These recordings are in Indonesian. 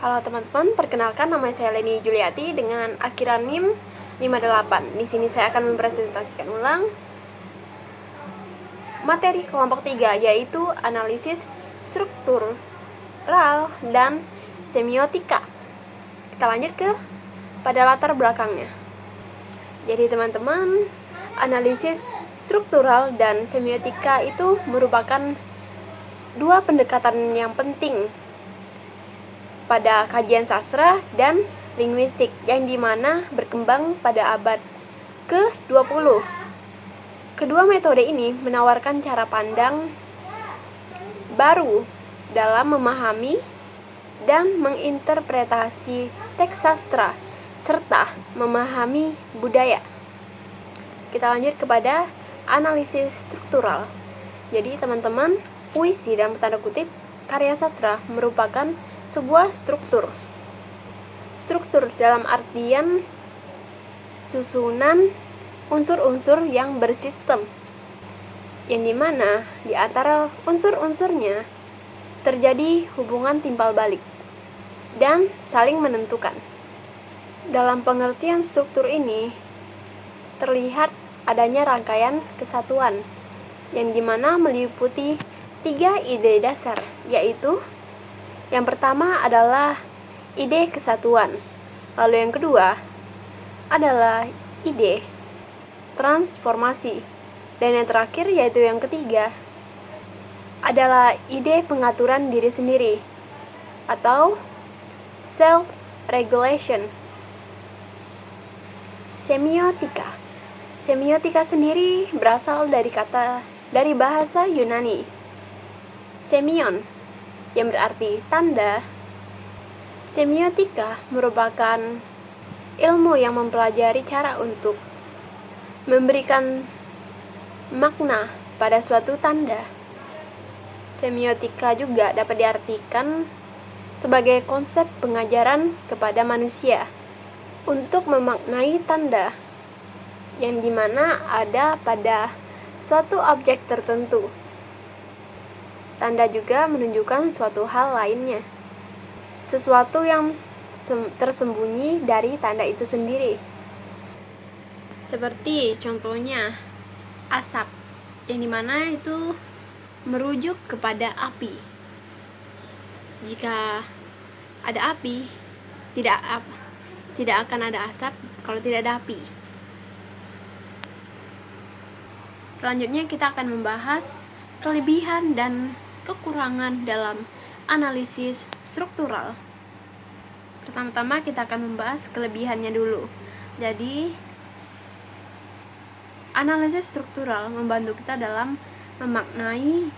Halo teman-teman, perkenalkan nama saya Leni Juliati dengan akhiran NIM 58. Di sini saya akan mempresentasikan ulang materi kelompok 3, yaitu analisis struktural dan semiotika. Kita lanjut pada latar belakangnya. Jadi teman-teman, analisis struktural dan semiotika itu merupakan dua pendekatan yang penting pada kajian sastra dan linguistik yang dimana berkembang pada abad ke-20. Kedua metode ini menawarkan cara pandang baru dalam memahami dan menginterpretasi teks sastra serta memahami budaya. Kita lanjut kepada analisis struktural. Jadi teman-teman, puisi dalam tanda kutip karya sastra merupakan sebuah struktur dalam artian susunan unsur-unsur yang bersistem, yang dimana di antara unsur-unsurnya terjadi hubungan timbal balik dan saling menentukan. Dalam pengertian struktur ini terlihat adanya rangkaian kesatuan yang dimana meliputi 3 ide dasar, yaitu yang pertama adalah ide kesatuan, lalu yang kedua adalah ide transformasi, dan yang terakhir yaitu yang ketiga adalah ide pengaturan diri sendiri atau self-regulation. Semiotika sendiri berasal dari bahasa Yunani semion, yang berarti tanda. Semiotika merupakan ilmu yang mempelajari cara untuk memberikan makna pada suatu tanda. Semiotika juga dapat diartikan sebagai konsep pengajaran kepada manusia untuk memaknai tanda yang dimana ada pada suatu objek tertentu. Tanda juga menunjukkan suatu hal lainnya, sesuatu yang tersembunyi dari tanda itu sendiri. Seperti contohnya asap, yang dimana itu merujuk kepada api. Jika ada api, tidak akan ada asap kalau tidak ada api. Selanjutnya kita akan membahas kelebihan dan kekurangan dalam analisis struktural. Pertama-tama kita akan membahas kelebihannya dulu. Jadi, analisis struktural membantu kita dalam memaknai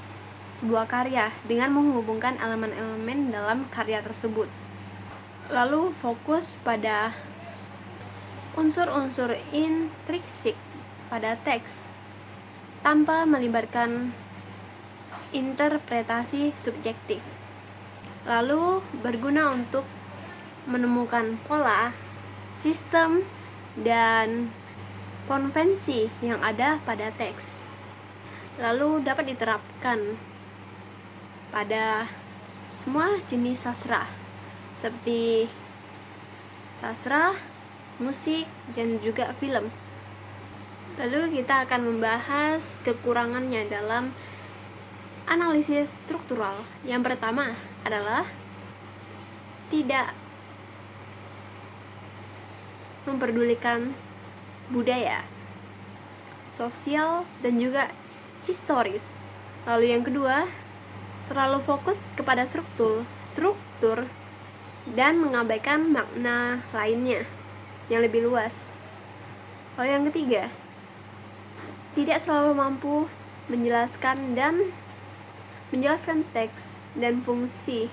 sebuah karya dengan menghubungkan elemen-elemen dalam karya tersebut. Lalu fokus pada unsur-unsur intrinsik pada teks tanpa melibatkan interpretasi subjektif. Lalu berguna untuk menemukan pola, sistem, dan konvensi yang ada pada teks. Lalu dapat diterapkan pada semua jenis sastra seperti sastra, musik, dan juga film. Lalu kita akan membahas kekurangannya dalam analisis struktural. Yang pertama adalah tidak memperdulikan budaya, sosial, dan juga historis. Lalu yang kedua, terlalu fokus kepada struktur dan mengabaikan makna lainnya yang lebih luas. Lalu yang ketiga, tidak selalu mampu menjelaskan teks dan fungsi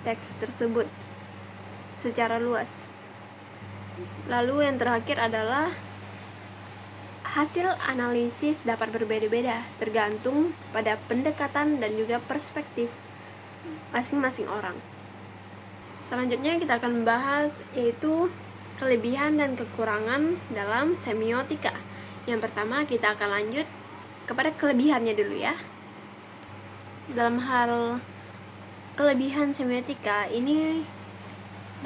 teks tersebut secara luas. Lalu yang terakhir adalah hasil analisis dapat berbeda-beda tergantung pada pendekatan dan juga perspektif masing-masing orang. Selanjutnya kita akan membahas yaitu kelebihan dan kekurangan dalam semiotika. Yang pertama kita akan lanjut kepada kelebihannya dulu ya. Dalam hal kelebihan semiotika ini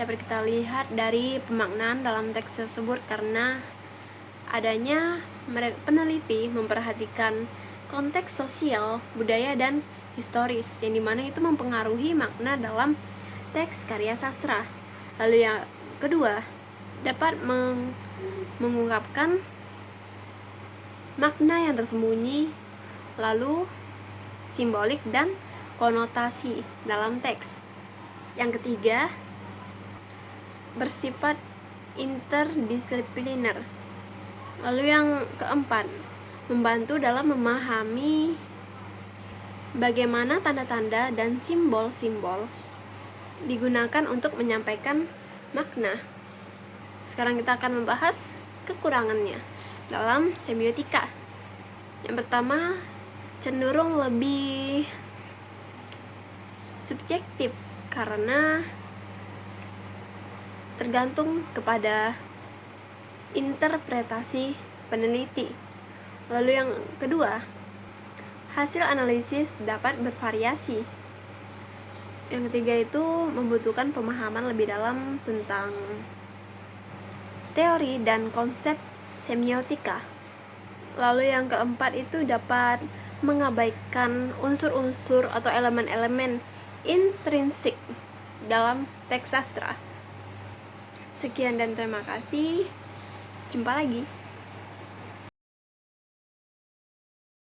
dapat kita lihat dari pemaknaan dalam teks tersebut, karena adanya peneliti memperhatikan konteks sosial, budaya, dan historis yang dimana itu mempengaruhi makna dalam teks karya sastra. Lalu yang kedua, dapat mengungkapkan makna yang tersembunyi, lalu simbolik dan konotasi dalam teks. Yang ketiga, bersifat interdisipliner. Lalu yang keempat, membantu dalam memahami bagaimana tanda-tanda dan simbol-simbol digunakan untuk menyampaikan makna. Sekarang kita akan membahas kekurangannya dalam semiotika. Yang pertama, cenderung lebih subjektif karena tergantung kepada interpretasi peneliti. Lalu yang kedua, hasil analisis dapat bervariasi. Yang ketiga itu membutuhkan pemahaman lebih dalam tentang teori dan konsep semiotika. Lalu yang keempat itu dapat mengabaikan unsur-unsur atau elemen-elemen intrinsik dalam teks sastra. Sekian dan terima kasih. Jumpa lagi.